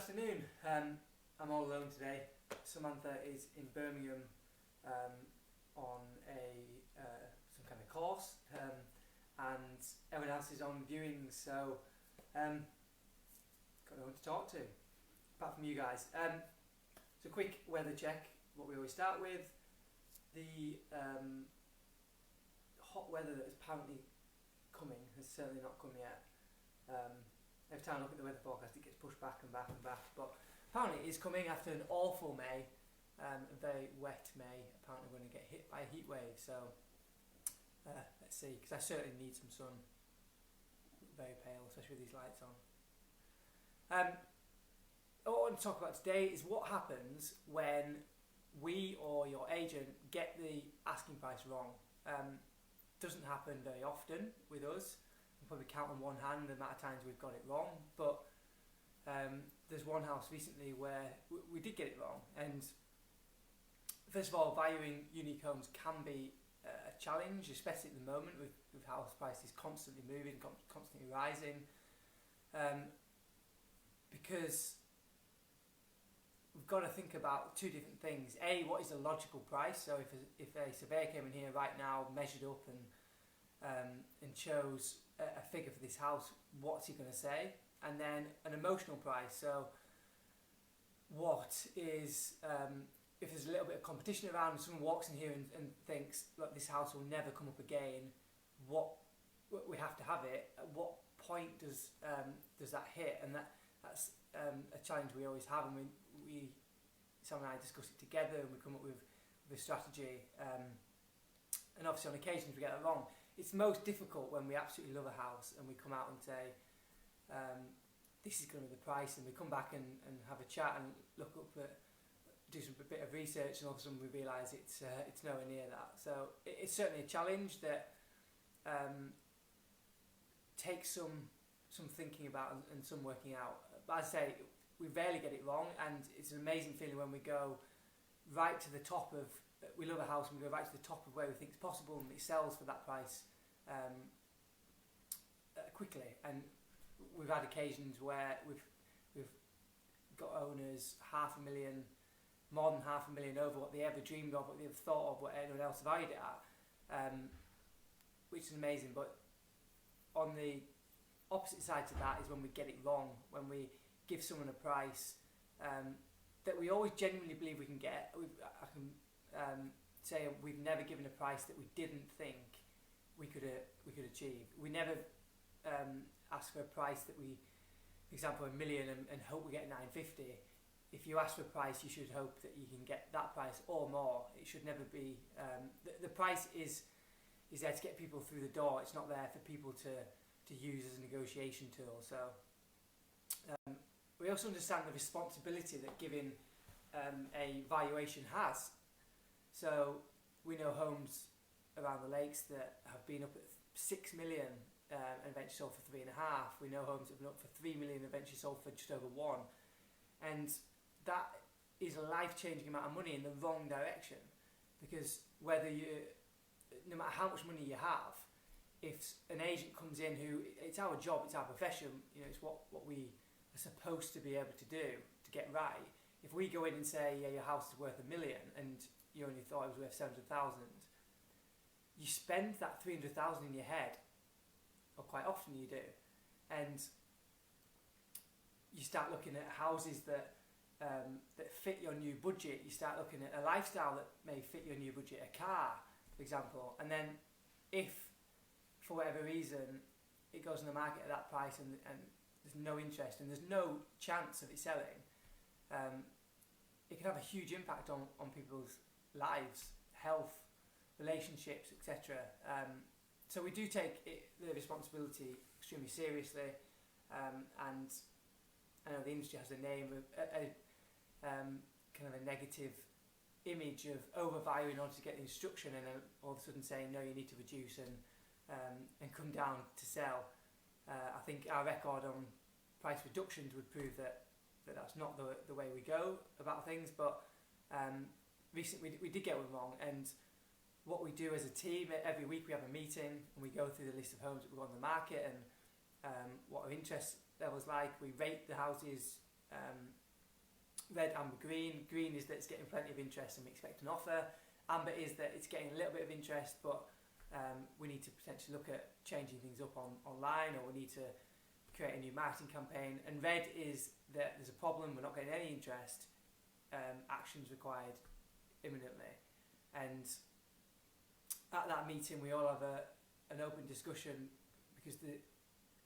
afternoon. I'm all alone today. Samantha is in Birmingham on some kind of course, and everyone else is on viewings. So got no one to talk to apart from you guys. So quick weather check. What we always start with: the hot weather that is apparently coming has certainly not come yet. Every time I look at the weather forecast, it gets pushed back and back and back. But apparently, it is coming after an awful May, a very wet May. Apparently, we're going to get hit by a heat wave. So let's see, because I certainly need some sun. Very pale, especially with these lights on. What I want to talk about today is what happens when we or your agent get the asking price wrong. Doesn't happen very often with us. Probably count on one hand the amount of times we've got it wrong, but there's one house recently where we did get it wrong. And first of all, valuing unique homes can be a challenge, especially at the moment with house prices constantly moving, constantly rising, because we've got to think about two different things. A, what is a logical price? So if a surveyor came in here right now, measured up and chose a figure for this house, what's he going to say? And then an emotional price. So what is, if there's a little bit of competition around and someone walks in here and thinks, look, this house will never come up again, what we have to have it, at what point does that hit? And that's a challenge we always have, and we Sam and I discuss it together and we come up with a strategy, and obviously on occasions we get it wrong. It's most difficult when we absolutely love a house and we come out and say, this is going to be the price, and we come back and have a chat and look up at, do a bit of research, and all of a sudden we realise it's nowhere near that. So it's certainly a challenge that takes some thinking about and some working out. But as I say, we rarely get it wrong, and it's an amazing feeling when we go right to the top of, we love a house and we go right to the top of where we think it's possible and it sells for that price quickly. And we've had occasions where we've got owners $500,000, more than $500,000 over what they ever dreamed of, what they ever thought of, what anyone else valued it at, which is amazing. But on the opposite side to that is when we get it wrong, when we give someone a price that we always genuinely believe we can get. I can say we've never given a price that we didn't think we could achieve. We never ask for a price that we, for example, $1 million and hope we get 950. If you ask for a price, you should hope that you can get that price or more. It should never be the price is there to get people through the door. It's not there for people to use as a negotiation tool. So we also understand the responsibility that giving a valuation has. So we know homes around the lakes that have been up at 6 million and eventually sold for 3.5. We know homes that have been up for 3 million and eventually sold for just over 1. And that is a life-changing amount of money in the wrong direction, because no matter how much money you have, if an agent comes in it's our job, it's our profession, it's what we are supposed to be able to do to get right. If we go in and say, yeah, your house is worth $1 million and you only thought it was worth 700,000, you spend that 300,000 in your head, or quite often you do, and you start looking at houses that fit your new budget. You start looking at a lifestyle that may fit your new budget, a car, for example, and then if for whatever reason it goes on the market at that price and there's no interest and there's no chance of it selling, it can have a huge impact on people's lives, health, relationships, etc. So we do take the responsibility extremely seriously, and I know the industry has a name of kind of a negative image of overvaluing in order to get the instruction, and then all of a sudden saying no, you need to reduce and come down to sell. I think our record on price reductions would prove that that's not the way we go about things. But recently we did get one wrong, and what we do as a team, every week we have a meeting and we go through the list of homes that we've got on the market and what our interest levels like. We rate the houses red, amber, green. Green is that it's getting plenty of interest and we expect an offer. Amber is that it's getting a little bit of interest, but we need to potentially look at changing things up online, or we need to create a new marketing campaign. And red is that there's a problem, we're not getting any interest, actions required imminently. And at that meeting we all have an open discussion, because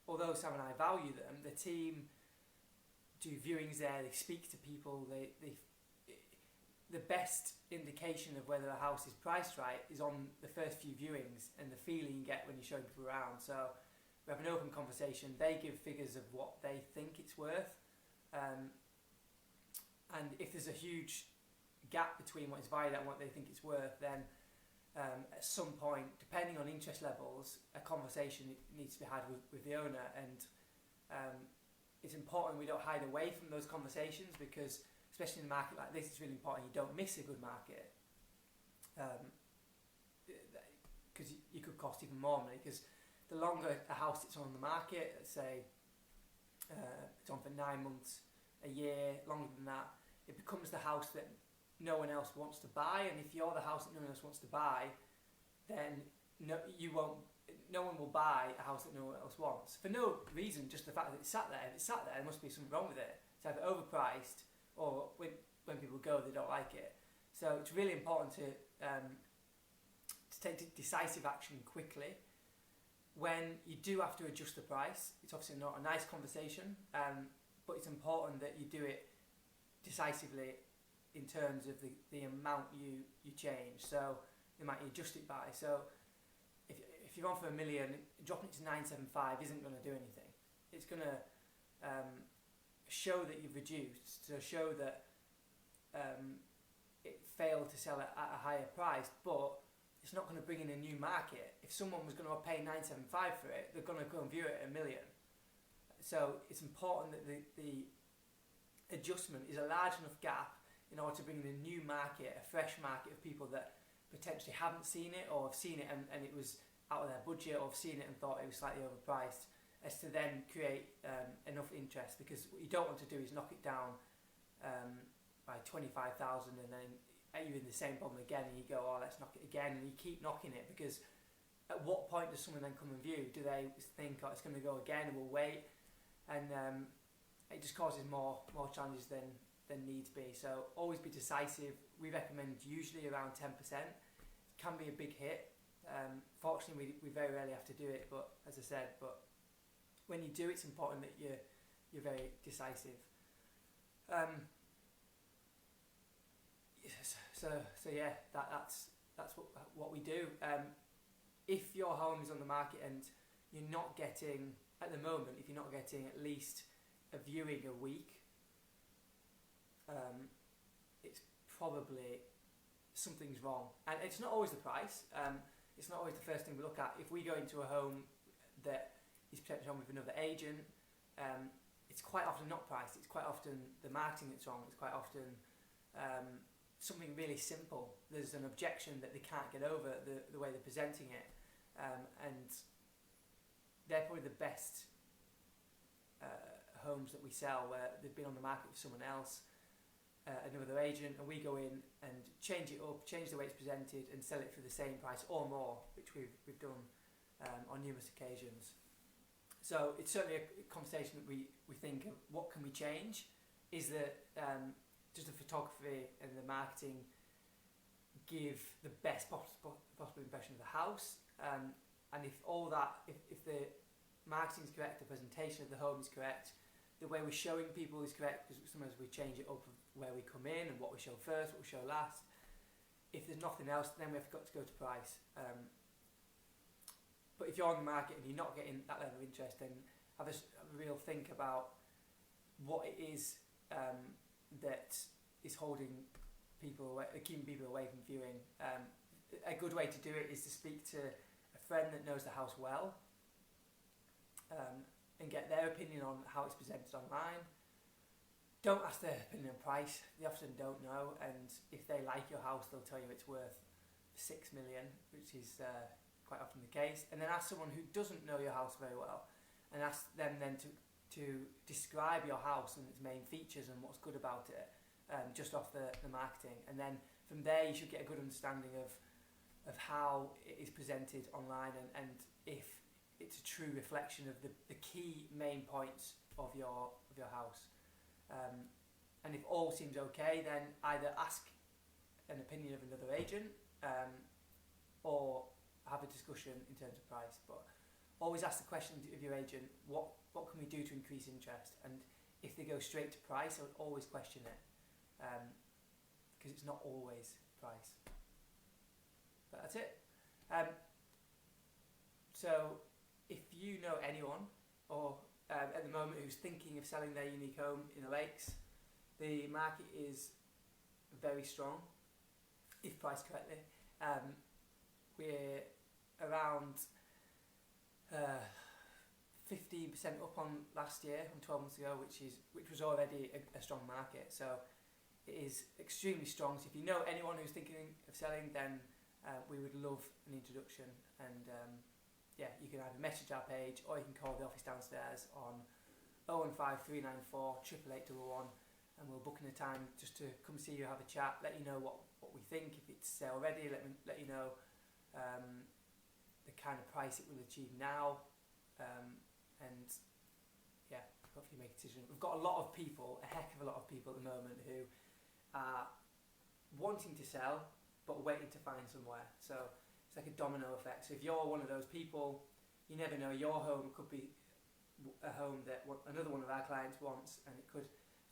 although Sam and I value them, the team do viewings there, they speak to people, the best indication of whether a house is priced right is on the first few viewings and the feeling you get when you're showing people around. So we have an open conversation, they give figures of what they think it's worth, and if there's a huge gap between what is valued at and what they think it's worth, then at some point, depending on interest levels, a conversation needs to be had with the owner. And it's important we don't hide away from those conversations, because especially in a market like this, it's really important you don't miss a good market, because you could cost even more money. Because the longer a house sits on the market, let's say it's on for 9 months, a year, longer than that, it becomes the house that no one else wants to buy. And if you're the house that no one else wants to buy, then no one will buy a house that no one else wants, for no reason, just the fact that it's sat there. If it's sat there, there must be something wrong with it. It's either overpriced, or when people go, they don't like it. So it's really important to take decisive action quickly. When you do have to adjust the price, it's obviously not a nice conversation, but it's important that you do it decisively in terms of the amount you change. So the amount you adjust it by. So if you're on for $1 million, dropping it to 975 isn't going to do anything. It's going to show that you've reduced, so show that it failed to sell at a higher price, but it's not going to bring in a new market. If someone was going to pay 975 for it, they're going to go and view it at $1 million. So it's important that the adjustment is a large enough gap in order to bring in a new market, a fresh market of people that potentially haven't seen it, or have seen it and it was out of their budget, or have seen it and thought it was slightly overpriced, as to then create enough interest. Because what you don't want to do is knock it down by 25,000 and then you're in the same problem again, and you go, oh, let's knock it again, and you keep knocking it, because at what point does someone then come and view? Do they think, oh, it's going to go again and we'll wait? And it just causes more challenges than needs be. So always be decisive. We recommend usually around 10%. It can be a big hit. Fortunately, we very rarely have to do it, but as I said, but when you do, it's important that you're very decisive. So yeah, that's what we do. If your home is on the market and you're not getting, at the moment, if you're not getting at least a viewing a week, it's probably something's wrong. And it's not always the price. It's not always the first thing we look at. If we go into a home that is potentially on with another agent, it's quite often not price. It's quite often the marketing that's wrong. It's quite often something really simple. There's an objection that they can't get over, the way they're presenting it, and they're probably the best homes that we sell, where they've been on the market with someone else, another agent, and we go in and change it up, change the way it's presented, and sell it for the same price or more, which we've done on numerous occasions. So it's certainly a conversation that we think of, what can we change? Is that just the photography and the marketing give the best possible impression of the house, and if all that, if the marketing is correct, the presentation of the home is correct, the way we're showing people is correct, because sometimes we change it up of where we come in and what we show first, what we show last. If there's nothing else, then we've got to go to price. But if you're on the market and you're not getting that level of interest, then have a real think about what it is that is holding people away, keeping people away from viewing. A good way to do it is to speak to a friend that knows the house well, and get their opinion on how it's presented online. Don't ask their opinion on price. They often don't know, and if they like your house, they'll tell you it's worth 6 million, which is quite often the case. And then ask someone who doesn't know your house very well, and ask them then to to describe your house and its main features and what's good about it, just off the marketing. And then from there you should get a good understanding of how it is presented online, and if it's a true reflection of the key main points of your house. And if all seems okay, then either ask an opinion of another agent, or have a discussion in terms of price. But always ask the question of your agent, what can we do to increase interest? And if they go straight to price, I would always question it, because it's not always price. But that's it. So if you know anyone, or at the moment, who's thinking of selling their unique home in the Lakes, the market is very strong, if priced correctly. We're around 15% up on last year, from 12 months ago, which was already a strong market. So it is extremely strong. So if you know anyone who's thinking of selling, then we would love an introduction. And you can either message our page, or you can call the office downstairs on 015 394 88811, and we'll book in a time just to come see you, have a chat, let you know what we think. If it's sale ready, let you know the kind of price it will achieve now, and hopefully make a decision. We've got a heck of a lot of people at the moment who are wanting to sell but waiting to find somewhere. So it's like a domino effect. So if you're one of those people, you never know, your home could be a home that another one of our clients wants, and it could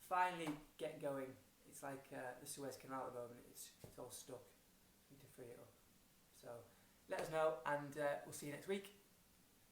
finally get going. It's like the Suez Canal at the moment. It's all stuck. We need to free it up. So let us know, and we'll see you next week.